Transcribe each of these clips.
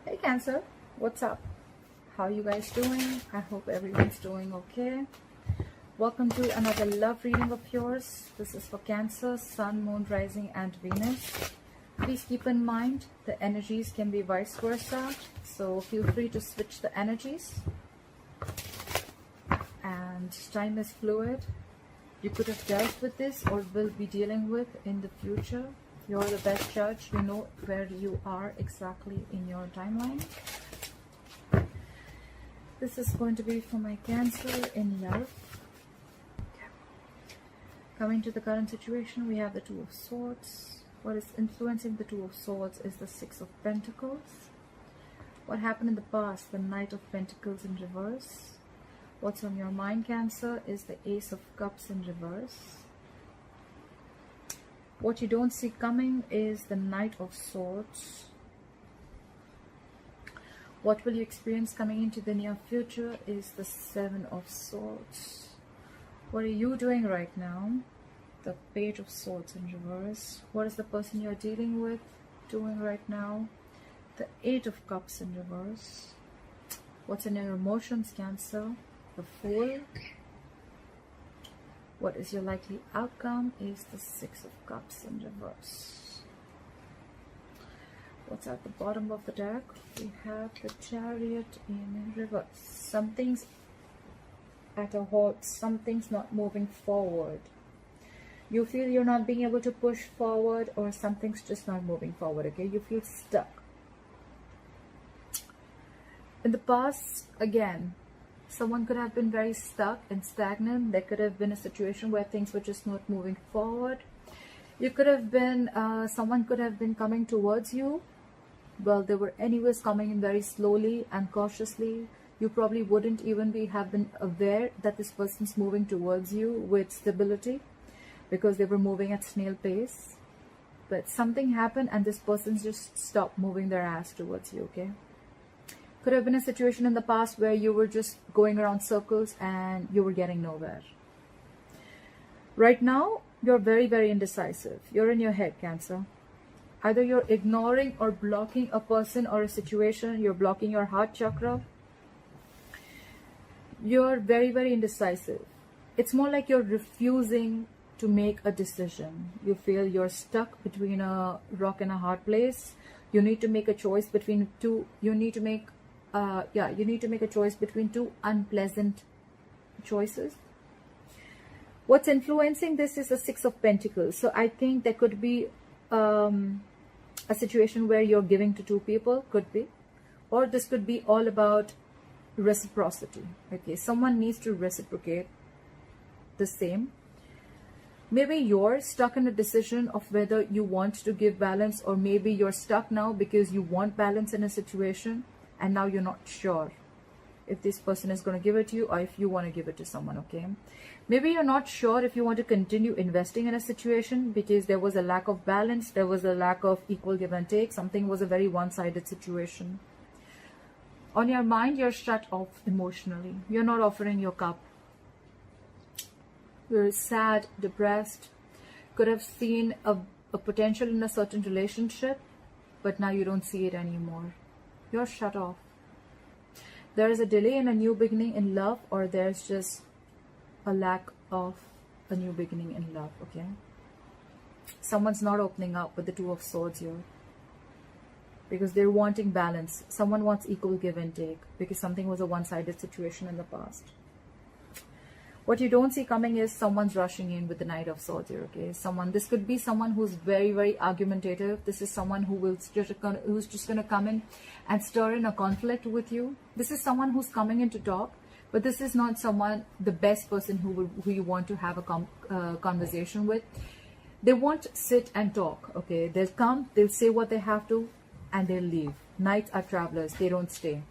Hey Cancer, what's up? How you guys doing? I hope everyone's doing okay. Welcome to another love reading of yours. This is for Cancer, Sun, Moon, Rising and Venus. Please keep in mind the energies can be vice versa, so feel free to switch the energies. And time is fluid. You could have dealt with this or will be dealing with in the future. You're the best judge. You know where you are exactly in your timeline. This is going to be for my Cancer in love. Coming to the current situation, we have the Two of Swords. What is influencing the Two of Swords is the Six of Pentacles. What happened in the past, the Knight of Pentacles in reverse. What's on your mind, Cancer, is the Ace of Cups in reverse. What you don't see coming is the Knight of Swords. What will you experience coming into the near future is the Seven of Swords. What are you doing right now? The Page of Swords in reverse. What is the person you're dealing with doing right now? The Eight of Cups in reverse. What's in your emotions, Cancer? The Fool. What is your likely outcome is the Six of Cups in reverse. What's at the bottom of the deck? We have the Chariot in reverse. Something's at a halt. Something's not moving forward. You feel you're not being able to push forward, or something's just not moving forward, okay? You feel stuck. In the past, again, someone could have been very stuck and stagnant. There could have been a situation where things were just not moving forward. You could have been, someone could have been coming towards you. Well, they were anyways coming in very slowly and cautiously. You probably wouldn't even have been aware that this person's moving towards you with stability, because they were moving at snail pace. But something happened and this person's just stopped moving their ass towards you, okay? Could have been a situation in the past where you were just going around circles and you were getting nowhere. Right now, you're very, very indecisive. You're in your head, Cancer. Either you're ignoring or blocking a person or a situation. You're blocking your heart chakra. You're very, very indecisive. It's more like you're refusing to make a decision. You feel you're stuck between a rock and a hard place. You need to make a choice between two. You need to make a choice between two unpleasant choices. What's influencing this is the Six of Pentacles. So I think there could be a situation where you're giving to two people, could be, or this could be all about reciprocity. Okay, someone needs to reciprocate the same. Maybe you're stuck in a decision of whether you want to give balance, or maybe you're stuck now because you want balance in a situation and now you're not sure if this person is going to give it to you or if you want to give it to someone, okay? Maybe you're not sure if you want to continue investing in a situation because there was a lack of balance, there was a lack of equal give and take, something was a very one-sided situation. On your mind, you're shut off emotionally. You're not offering your cup. You're sad, depressed, could have seen a potential in a certain relationship, but now you don't see it anymore. You're shut off. There is a delay in a new beginning in love, or there's just a lack of a new beginning in love, okay? Someone's not opening up with the Two of Swords here because they're wanting balance. Someone wants equal give and take because something was a one-sided situation in the past. What you don't see coming is someone's rushing in with the Knight of Swords here, okay? This could be someone who's very, very argumentative. This is someone who's just going to come in and stir in a conflict with you. This is someone who's coming in to talk, but this is not someone, the best person who you want to have a conversation with. They won't sit and talk, okay? They'll come, they'll say what they have to, and they'll leave. Knights are travelers. They don't stay.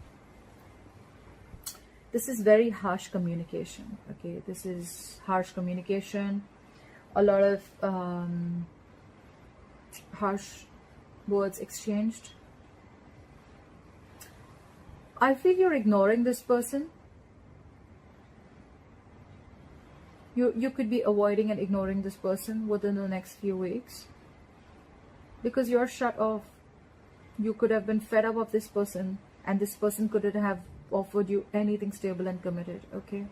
This is very harsh communication, okay? This is harsh communication, a lot of harsh words exchanged. I feel you're ignoring this person. You could be avoiding and ignoring this person within the next few weeks because you're shut off. You could have been fed up of this person, and this person couldn't have offered you anything stable and committed, okay?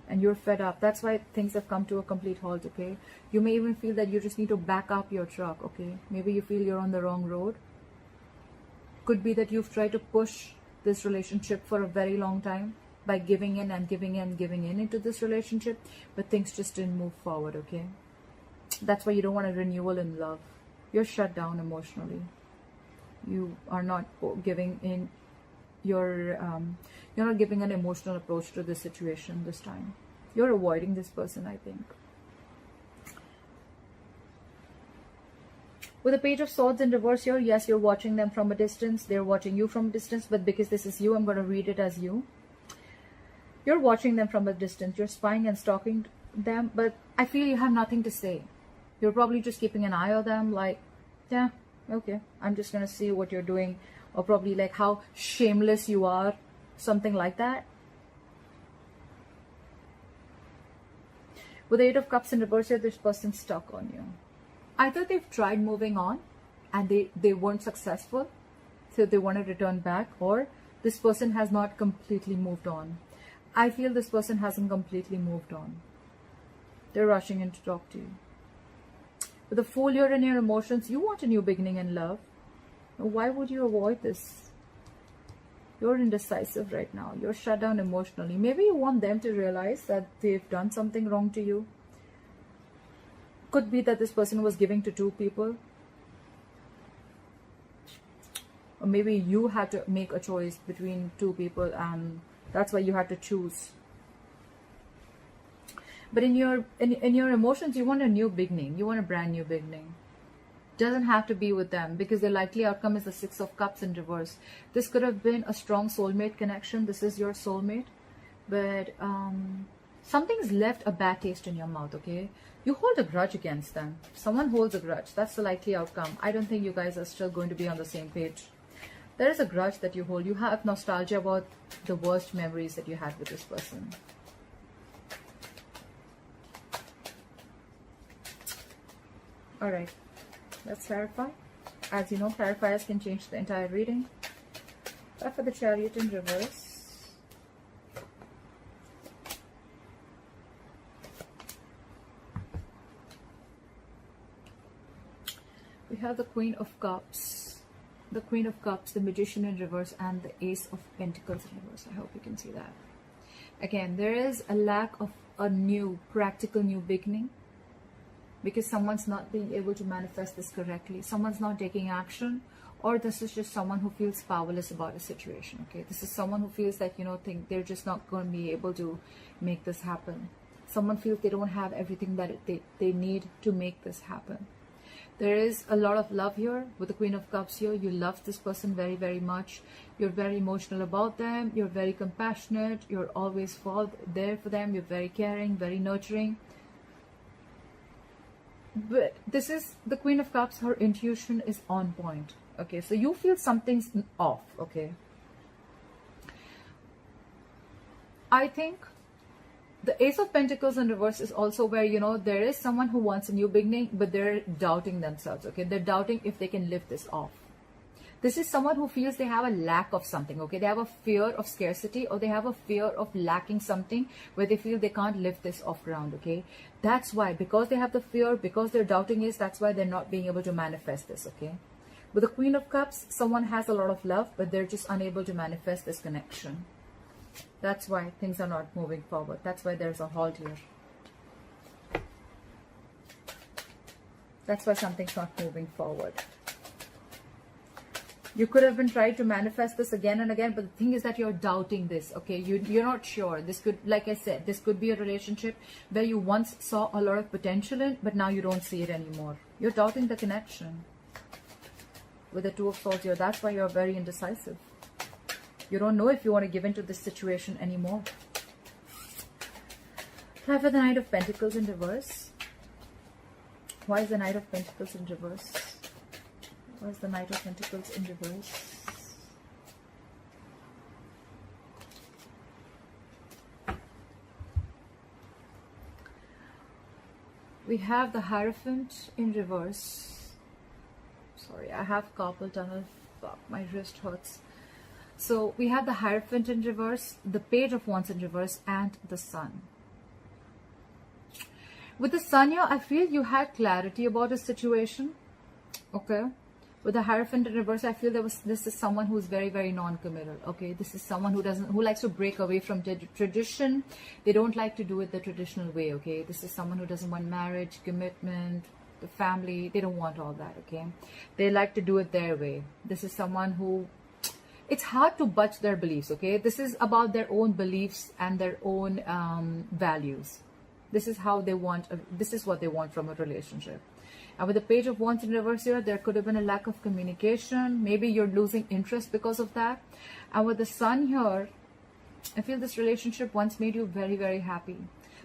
And you're fed up. That's why things have come to a complete halt, okay? You may even feel that you just need to back up your truck, okay? Maybe you feel you're on the wrong road. Could be that you've tried to push this relationship for a very long time by giving in and giving in and giving in into this relationship, but things just didn't move forward, okay? That's why you don't want a renewal in love. You're shut down emotionally. You are not giving in you're not giving an emotional approach to this situation this time. You're avoiding this person, I think. With the Page of Swords in reverse here, yes, you're watching them from a distance. They're watching you from a distance, but because this is you, I'm going to read it as you. You're watching them from a distance. You're spying and stalking them, but I feel you have nothing to say. You're probably just keeping an eye on them, like, yeah, okay, I'm just going to see what you're doing, or probably like how shameless you are, something like that. With the Eight of Cups in reverse here, this person's stuck on you. Either they've tried moving on and they weren't successful, so they want to return back, or this person has not completely moved on. I feel this person hasn't completely moved on. They're rushing in to talk to you. With the Fool here in your emotions, you want a new beginning in love. Why would you avoid this? You're indecisive right now. You're shut down emotionally. Maybe you want them to realize that they've done something wrong to you. Could be that this person was giving to two people. Or maybe you had to make a choice between two people and that's why you had to choose. But in your emotions, you want a new beginning. You want a brand new beginning. Doesn't have to be with them, because the likely outcome is the Six of Cups in reverse. This could have been a strong soulmate connection. This is your soulmate. But something's left a bad taste in your mouth, okay? You hold a grudge against them. Someone holds a grudge. That's the likely outcome. I don't think you guys are still going to be on the same page. There is a grudge that you hold. You have nostalgia about the worst memories that you had with this person. Alright, let's clarify. As you know, clarifiers can change the entire reading. But for the Chariot in reverse, we have the Queen of Cups, the Queen of Cups, the Magician in reverse, and the Ace of Pentacles in reverse. I hope you can see that. Again, there is a lack of a new, practical new beginning, because someone's not being able to manifest this correctly. Someone's not taking action, or this is just someone who feels powerless about a situation, okay? This is someone who feels that, think they're just not going to be able to make this happen. Someone feels they don't have everything that they need to make this happen. There is a lot of love here with the Queen of Cups here. You love this person very, very much. You're very emotional about them. You're very compassionate. You're always there for them. You're very caring, very nurturing. But this is the Queen of Cups. Her intuition is on point. Okay, so you feel something's off. Okay, I think the Ace of Pentacles in reverse is also where, there is someone who wants a new beginning, but they're doubting themselves. Okay, they're doubting if they can live this off. This is someone who feels they have a lack of something, okay? They have a fear of scarcity, or they have a fear of lacking something where they feel they can't lift this off ground, okay? That's why, because they have the fear, because they're doubting is, that's why they're not being able to manifest this, okay? With the Queen of Cups, someone has a lot of love, but they're just unable to manifest this connection. That's why things are not moving forward. That's why there's a halt here. That's why something's not moving forward. You could have been trying to manifest this again and again, but the thing is that you're doubting this, okay? You're not sure. This could, like I said, this could be a relationship where you once saw a lot of potential in, but now you don't see it anymore. You're doubting the connection. With the Two of Swords here, that's why you're very indecisive. You don't know if you want to give into this situation anymore. Try for the Knight of Pentacles in reverse. Why is the Knight of Pentacles in reverse? Why is the Knight of Pentacles in reverse? We have the Hierophant in reverse. Sorry, I have carpal tunnel God, my wrist hurts. So we have the Hierophant in reverse, the Page of Wands in reverse, and the Sun. With the Sun here, I feel you had clarity about a situation. Okay. With the Hierophant in reverse, I feel this is someone who's very, very non-committal. Okay. This is someone who likes to break away from tradition. They don't like to do it the traditional way. Okay. This is someone who doesn't want marriage, commitment, the family. They don't want all that. Okay. They like to do it their way. This is someone who, it's hard to budge their beliefs. Okay. This is about their own beliefs and their own values. This is how they want, this is what they want from a relationship. And with the Page of Wands in reverse here, there could have been a lack of communication. Maybe you're losing interest because of that. And with the Sun here, I feel this relationship once made you very, very happy.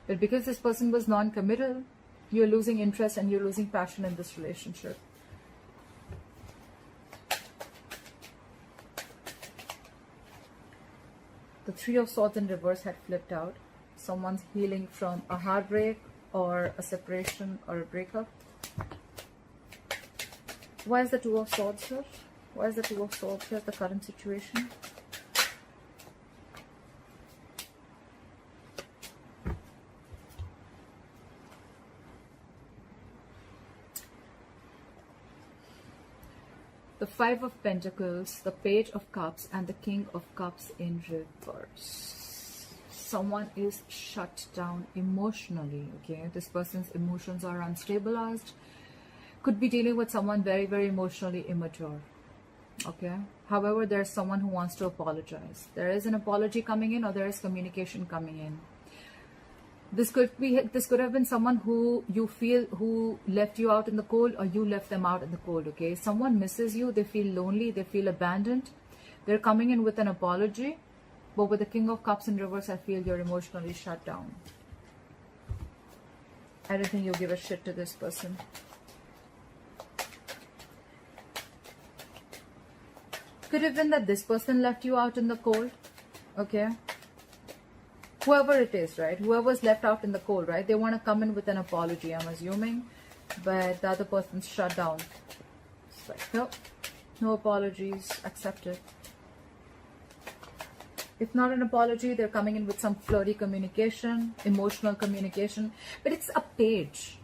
But because this person was non-committal, you're losing interest and you're losing passion in this relationship. The Three of Swords in reverse had flipped out. Someone's healing from a heartbreak or a separation or a breakup. Why is the Two of Swords here? Why is the Two of Swords here, the current situation? The Five of Pentacles, the Page of Cups, and the King of Cups in reverse. Someone is shut down emotionally. Okay, this person's emotions are unstabilized. Could be dealing with someone very, very emotionally immature. Okay, however, there's someone who wants to apologize. There is an apology coming in, or there is communication coming in. This could have been someone who you feel who left you out in the cold, or you left them out in the cold. Okay, someone misses you, they feel lonely, they feel abandoned. They're coming in with an apology. But with the King of Cups in reverse, I feel you're emotionally shut down. I don't think you'll give a shit to this person. Could have been that this person left you out in the cold. Okay. Whoever it is, right? Whoever's left out in the cold, right? They want to come in with an apology, I'm assuming. But the other person's shut down. It's like, nope. No apologies. Accept it. If not an apology, they're coming in with some flirty communication, emotional communication. But it's a page.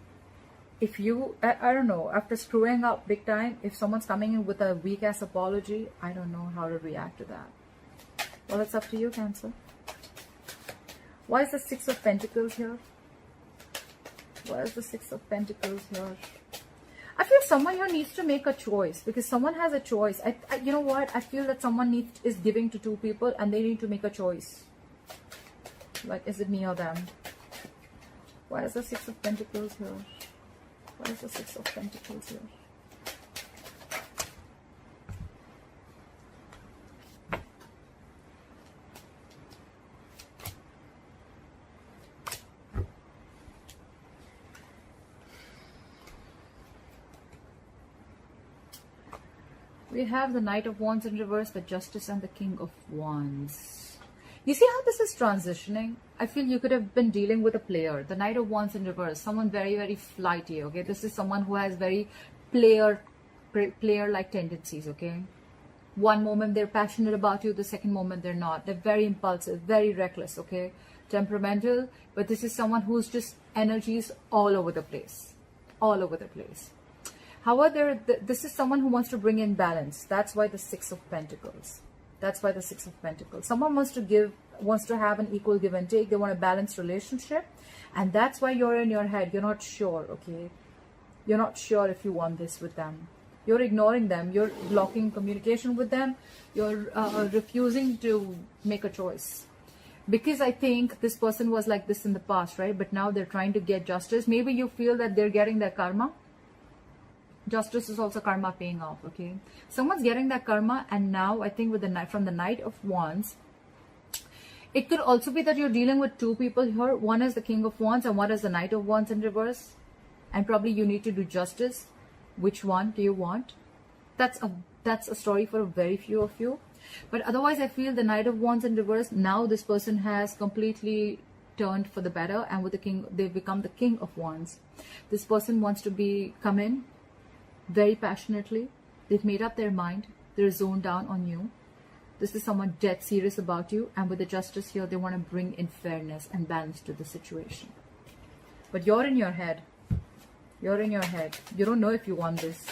If you, I don't know, after screwing up big time, if someone's coming in with a weak-ass apology, I don't know how to react to that. Well, it's up to you, Cancer. Why is the Six of Pentacles here? Why is the Six of Pentacles here? I feel someone here needs to make a choice, because someone has a choice. You know what? I feel that someone is giving to two people and they need to make a choice. Like, is it me or them? Why is the Six of Pentacles here? Why is the Six of Pentacles here? We have the Knight of Wands in reverse, the Justice, and the King of Wands. You see how this is transitioning? I feel you could have been dealing with a player. The Knight of Wands in reverse, someone very, very flighty, okay? This is someone who has very player-like tendencies, okay? One moment they're passionate about you, the second moment they're not. They're very impulsive, very reckless, okay? Temperamental, but this is someone who's just energies all over the place. All over the place. However, this is someone who wants to bring in balance. That's why the Six of Pentacles. That's why the Six of Pentacles. Someone wants to have an equal give and take. They want a balanced relationship. And that's why you're in your head. You're not sure, okay? You're not sure if you want this with them. You're ignoring them. You're blocking communication with them. You're refusing to make a choice. Because I think this person was like this in the past, right? But now they're trying to get justice. Maybe you feel that they're getting their karma. Justice is also karma paying off, okay? Someone's getting that karma, and now I think with from the Knight of Wands, it could also be that you're dealing with two people here. One is the King of Wands and one is the Knight of Wands in reverse. And probably you need to do justice. Which one do you want? That's a story for a very few of you. But otherwise, I feel the Knight of Wands in reverse, now this person has completely turned for the better, and with the King, they've become the King of Wands. This person wants to come in very passionately. They've made up their mind. They're zoned down on you. This is someone dead serious about you, and with the justice here, they want to bring in fairness and balance to the situation. But you're in your head. You're in your head. You don't know if you want this,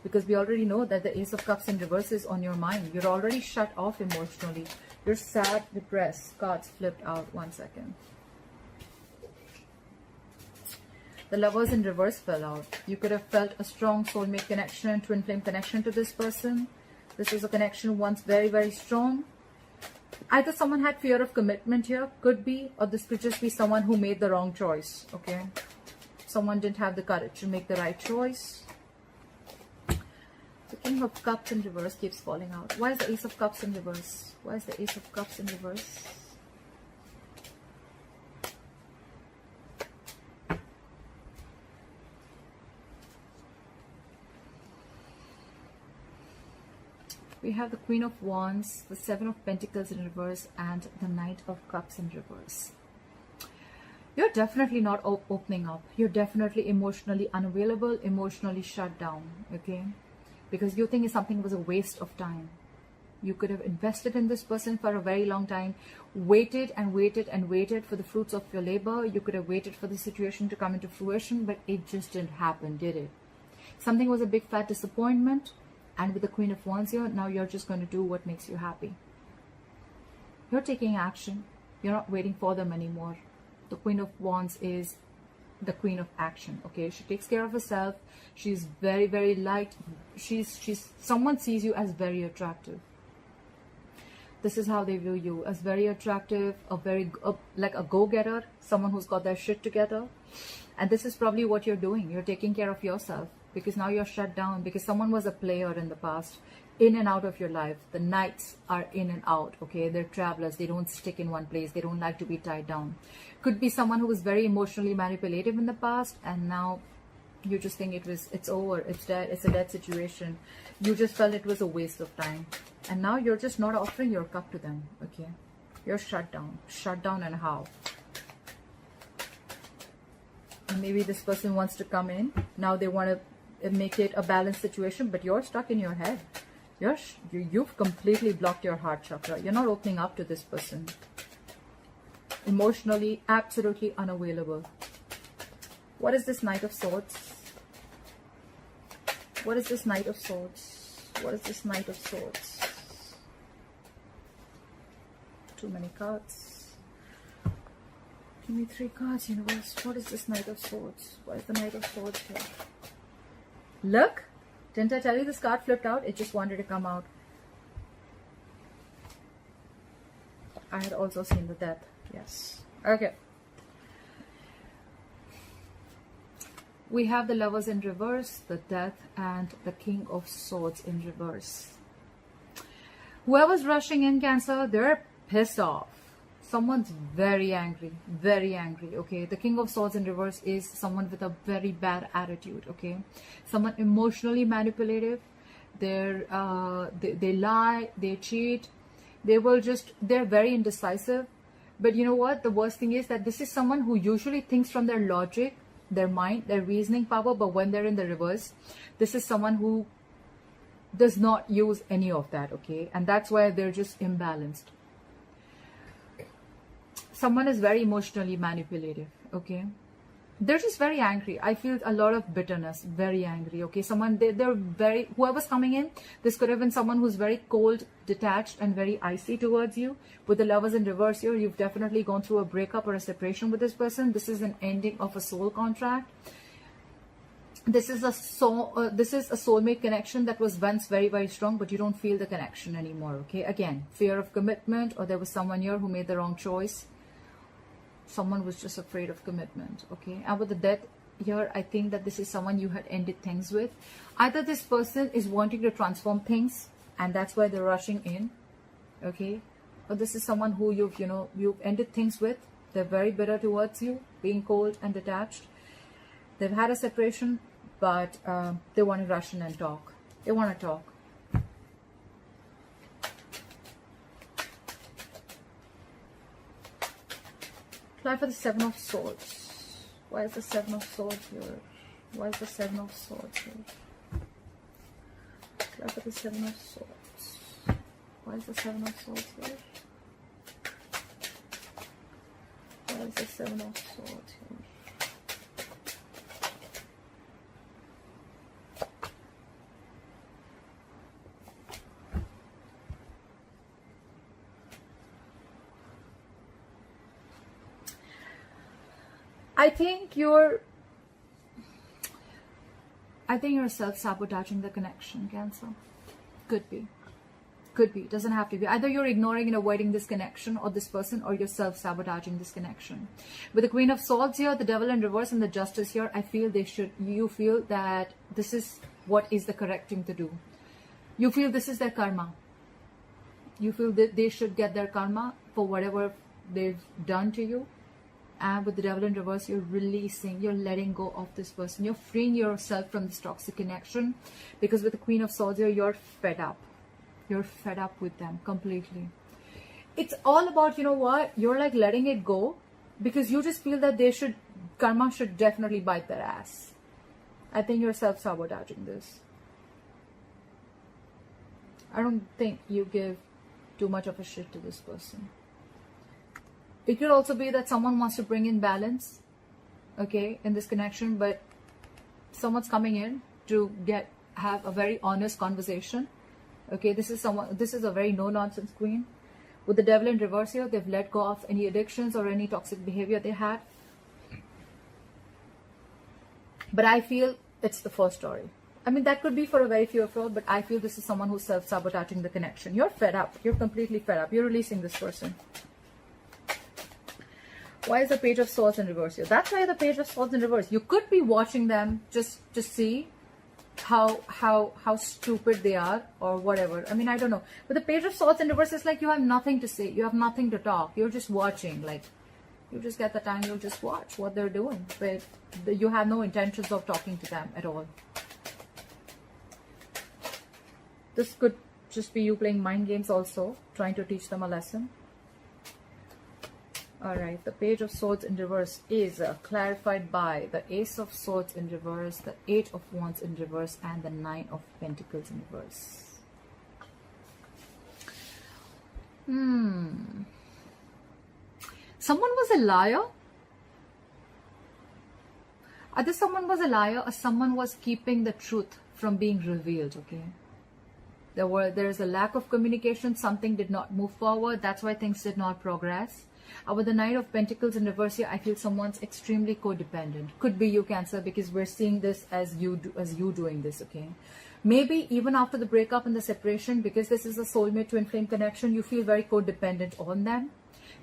because we already know that the Ace of Cups in reverse is on your mind. You're already shut off emotionally. You're sad, depressed. Cards flipped out. 1 second. The Lovers in reverse fell out. You could have felt a strong soulmate connection, twin flame connection to this person. This is a connection once very, very strong. Either someone had fear of commitment here, could be, or this could just be someone who made the wrong choice, okay? Someone didn't have the courage to make the right choice. The King of Cups in reverse keeps falling out. Why is the Ace of Cups in reverse? Why is the Ace of Cups in reverse? We have the Queen of Wands, the Seven of Pentacles in reverse, and the Knight of Cups in reverse. You're definitely not opening up. You're definitely emotionally unavailable, emotionally shut down, okay? Because you think something was a waste of time. You could have invested in this person for a very long time, waited and waited and waited for the fruits of your labor. You could have waited for the situation to come into fruition, but it just didn't happen, did it? Something was a big fat disappointment. And with the Queen of Wands here, now you're just going to do what makes you happy. You're taking action. You're not waiting for them anymore. The Queen of Wands is the Queen of action, okay? She takes care of herself. She's very, very light. Someone sees you as very attractive. This is how they view you, as very attractive, like a go-getter, someone who's got their shit together. And this is probably what you're doing. You're taking care of yourself, because now you're shut down, because someone was a player in the past, in and out of your life. The knights are in and out, okay? They're travelers. They don't stick in one place. They don't like to be tied down. Could be someone who was very emotionally manipulative in the past, and now you just think it's over, it's dead, it's a dead situation. You just felt it was a waste of time, and now you're just not offering your cup to them, okay? You're shut down. Shut down, and how? And maybe this person wants to come in. Now they want to make it a balanced situation, but you're stuck in your head. You've completely blocked your heart chakra. You're not opening up to this person. Emotionally, absolutely unavailable. What is this Knight of Swords? What is this Knight of Swords? What is this Knight of Swords? Too many cards. Give me 3 cards, universe. What is this Knight of Swords? Why is the Knight of Swords here? Look! Didn't I tell you this card flipped out? It just wanted to come out. I had also seen the Death. Yes. Okay. We have the Lovers in reverse, the Death, and the King of Swords in reverse. Whoever's rushing in, Cancer, they're pissed off. Someone's very angry, okay? The King of Swords in reverse is someone with a very bad attitude, okay? Someone emotionally manipulative. They lie, they cheat. They're very indecisive. But you know what? The worst thing is that this is someone who usually thinks from their logic, their mind, their reasoning power, but when they're in the reverse, this is someone who does not use any of that, okay? And that's why they're just imbalanced. Someone is very emotionally manipulative, okay? They're just very angry. I feel a lot of bitterness, very angry, okay? They're very, whoever's coming in, this could have been someone who's very cold, detached, and very icy towards you. With the Lovers in reverse here, you've definitely gone through a breakup or a separation with this person. This is an ending of a soul contract. This is a soulmate connection that was once very, very strong, but you don't feel the connection anymore, okay? Again, fear of commitment, or there was someone here who made the wrong choice. Someone was just afraid of commitment, okay? And with the Death here, I think that this is someone you had ended things with. Either this person is wanting to transform things, and that's why they're rushing in, okay? Or this is someone who you've ended things with. They're very bitter towards you, being cold and detached. They've had a separation, but they want to rush in and talk. They want to talk. Apply for the Seven of Swords. Why is the Seven of Swords here? Why is the Seven of Swords here? Apply for the Seven of Swords. Why is the Seven of Swords here? Why is the Seven of Swords here? I think you're self-sabotaging the connection, Cancer. Could be. Could be. Doesn't have to be. Either you're ignoring and avoiding this connection or this person, or you're self-sabotaging this connection. With the Queen of Swords here, the Devil in reverse, and the Justice here, I feel you feel that this is what is the correct thing to do. You feel this is their karma. You feel that they should get their karma for whatever they've done to you. And with the Devil in reverse, you're releasing, you're letting go of this person. You're freeing yourself from this toxic connection. Because with the Queen of Swords here, you're fed up. You're fed up with them completely. It's all about, you know what? You're like letting it go. Because you just feel that karma should definitely bite their ass. I think you're self-sabotaging this. I don't think you give too much of a shit to this person. It could also be that someone wants to bring in balance, okay, in this connection, but someone's coming in to have a very honest conversation. Okay, this is a very no-nonsense queen. With the Devil in reverse here, they've let go of any addictions or any toxic behavior they had. But I feel it's the first story. I mean, that could be for a very few of you, but I feel this is someone who's self-sabotaging the connection. You're fed up. You're completely fed up. You're releasing this person. Why is the Page of Swords in reverse here? That's why the Page of Swords in reverse. You could be watching them just to see how stupid they are or whatever. I mean, I don't know. But the Page of Swords in reverse is like you have nothing to say. You have nothing to talk. You're just watching. Like, you just get the time. You'll just watch what they're doing. But you have no intentions of talking to them at all. This could just be you playing mind games also. Trying to teach them a lesson. Alright, the Page of Swords in reverse is clarified by the Ace of Swords in reverse, the 8 of Wands in reverse, and the 9 of Pentacles in reverse. Someone was a liar. Either someone was a liar or someone was keeping the truth from being revealed, okay? There is a lack of communication. Something did not move forward. That's why things did not progress. With the Knight of Pentacles in reverse here, I feel someone's extremely codependent. Could be you, Cancer, because we're seeing this as you doing this, okay? Maybe even after the breakup and the separation, because this is a soulmate twin flame connection, you feel very codependent on them.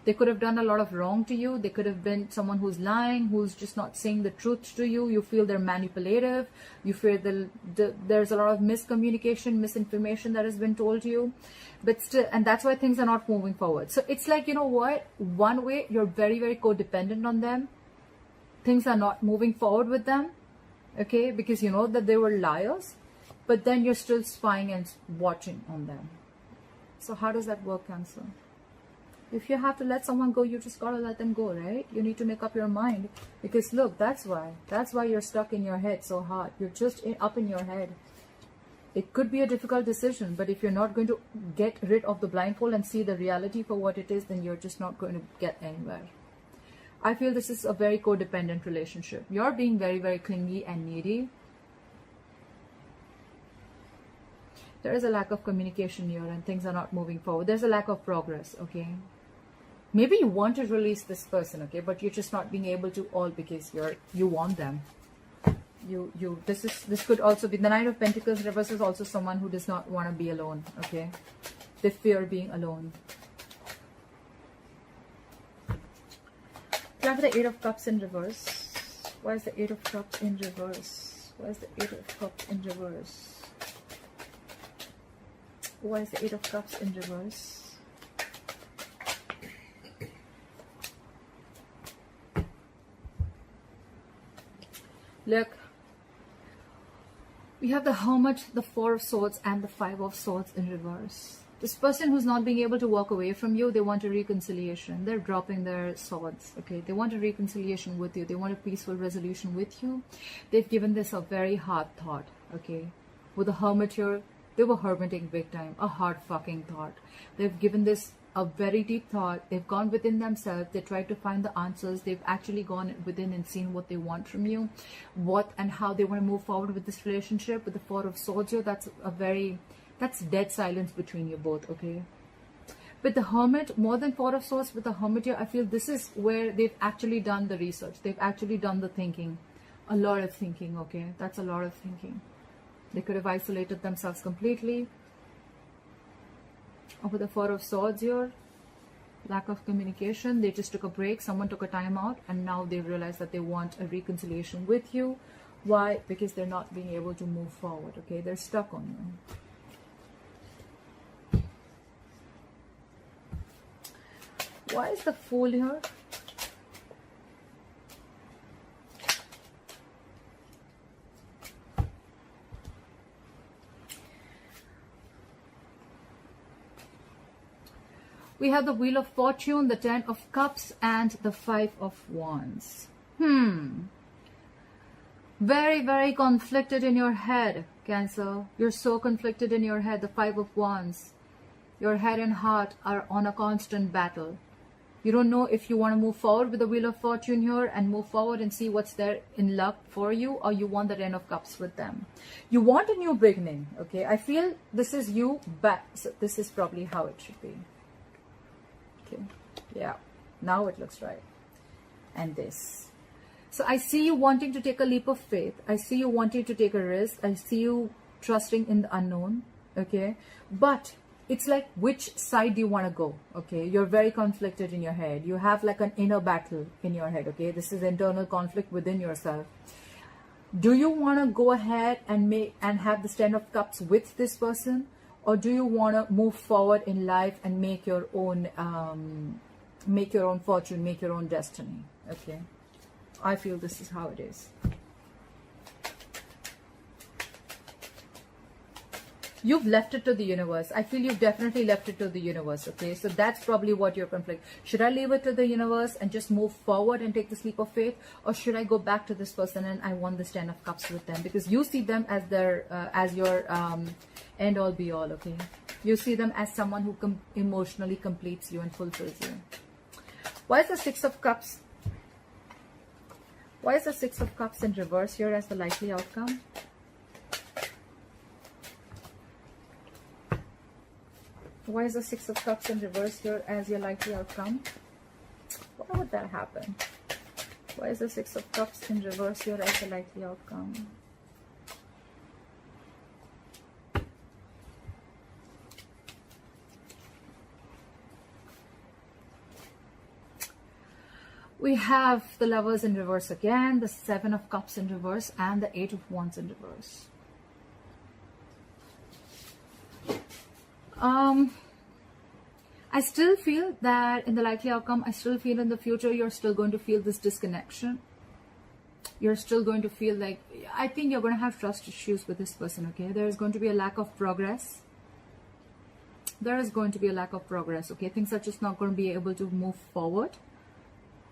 They could have done a lot of wrong to you. They could have been someone who's lying, who's just not saying the truth to you. You feel they're manipulative. You feel there's a lot of miscommunication, misinformation that has been told to you. But still, and that's why things are not moving forward. So it's like, you know what? One way, you're very, very codependent on them. Things are not moving forward with them. Okay? Because you know that they were liars. But then you're still spying and watching on them. So how does that work, Cancer? If you have to let someone go, you just gotta let them go, right? You need to make up your mind. Because look, that's why you're stuck in your head so hard. You're just up in your head. It could be a difficult decision, but if you're not going to get rid of the blindfold and see the reality for what it is, then you're just not going to get anywhere. I feel this is a very codependent relationship. You're being very, very clingy and needy. There is a lack of communication here and things are not moving forward. There's a lack of progress, okay? Maybe you want to release this person, okay? But you're just not being able to all because you want them. This could also be the Knight of Pentacles reverse is also someone who does not want to be alone, okay? They fear being alone. Grab the 8 of Cups in reverse. Why is the 8 of Cups in reverse? Why is the 8 of Cups in reverse? Why is the 8 of Cups in reverse? Look, we have the Hermit, the 4 of Swords, and the 5 of Swords in reverse. This person who's not being able to walk away from you, they want a reconciliation. They're dropping their swords, okay? They want a reconciliation with you. They want a peaceful resolution with you. They've given this a very hard thought, okay? With the Hermit here, They were hermiting big time, a hard fucking thought. They've given this a very deep thought. They've gone within themselves. They tried to find the answers. They've actually gone within and seen what they want from you, what and how they want to move forward with this relationship. With the Four of Swords here, that's dead silence between you both, okay? With the Hermit, more than Four of Swords, with the Hermit here, I feel this is where they've actually done the research. They've actually done the thinking. A lot of thinking, okay? That's a lot of thinking. They could have isolated themselves completely. Or with the Four of Swords here, lack of communication. They just took a break. Someone took a time out, and now they realize that they want a reconciliation with you. Why? Because they're not being able to move forward, okay? They're stuck on you. Why is the Fool here? We have the Wheel of Fortune, the Ten of Cups, and the Five of Wands. Very, very conflicted in your head, Cancer. You're so conflicted in your head. The Five of Wands. Your head and heart are on a constant battle. You don't know if you want to move forward with the Wheel of Fortune here and move forward and see what's there in luck for you, or you want the Ten of Cups with them. You want a new beginning, okay? I feel this is you, but so this is probably how it should be. Okay, yeah, now it looks right. And this. So I see you wanting to take a leap of faith. I see you wanting to take a risk. I see you trusting in the unknown, okay? But it's like, which side do you want to go, okay? You're very conflicted in your head. You have like an inner battle in your head, okay? This is internal conflict within yourself. Do you want to go ahead and have the Ten of Cups with this person? Or do you want to move forward in life and make your own fortune, make your own destiny? Okay, I feel this is how it is. You've left it to the universe. I feel you've definitely left it to the universe, okay? So that's probably what your conflict. Should I leave it to the universe and just move forward and take this leap of faith? Or should I go back to this person and I want this Ten of Cups with them? Because you see them as as your end all be all, okay? You see them as someone who emotionally completes you and fulfills you. Why is the Six of Cups? Why is the Six of Cups in reverse here as the likely outcome? Why is the Six of Cups in reverse here as your likely outcome? Why would that happen? Why is the Six of Cups in reverse here as the likely outcome? We have the Lovers in reverse again, the Seven of Cups in reverse, and the Eight of Wands in reverse. I still feel that in the likely outcome, I still feel in the future, you're still going to feel this disconnection. You're still going to feel like, I think you're going to have trust issues with this person, okay? There is going to be a lack of progress. There is going to be a lack of progress, okay? Things are just not going to be able to move forward.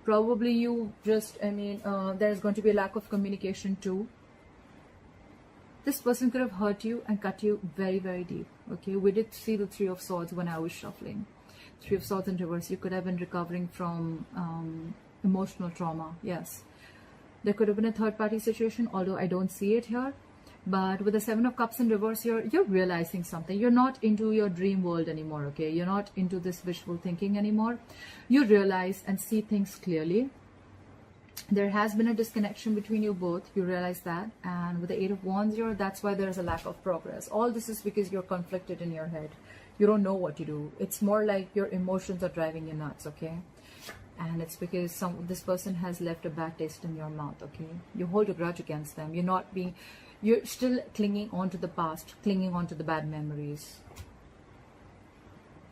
Probably you just, there's going to be a lack of communication too. This person could have hurt you and cut you very, very deep, okay? We did see the Three of Swords when I was shuffling. Three of Swords in reverse. You could have been recovering from emotional trauma, yes. There could have been a third-party situation, although I don't see it here. But with the Seven of Cups in reverse here, you're realizing something. You're not into your dream world anymore, okay? You're not into this wishful thinking anymore. You realize and see things clearly. There has been a disconnection between you both. You realize that. And with the Eight of Wands here, that's why there is a lack of progress. All this is because you're conflicted in your head. You don't know what to do. It's more like your emotions are driving you nuts, okay? And it's because this person has left a bad taste in your mouth, okay? You hold a grudge against them. You're still clinging on to the past, clinging on to the bad memories.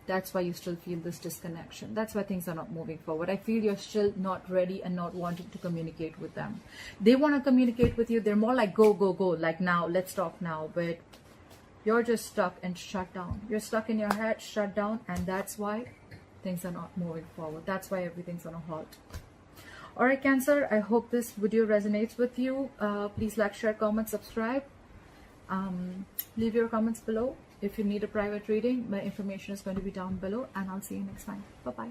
That's why you still feel this disconnection. That's why things are not moving forward. I feel you're still not ready and not wanting to communicate with them. They want to communicate with you. They're more like, go, go, go. Like now, let's talk now. But you're just stuck and shut down. You're stuck in your head, shut down. And that's why things are not moving forward. That's why everything's on a halt. Alright, Cancer, I hope this video resonates with you. Please like, share, comment, subscribe. Leave your comments below. If you need a private reading, my information is going to be down below, and I'll see you next time. Bye bye.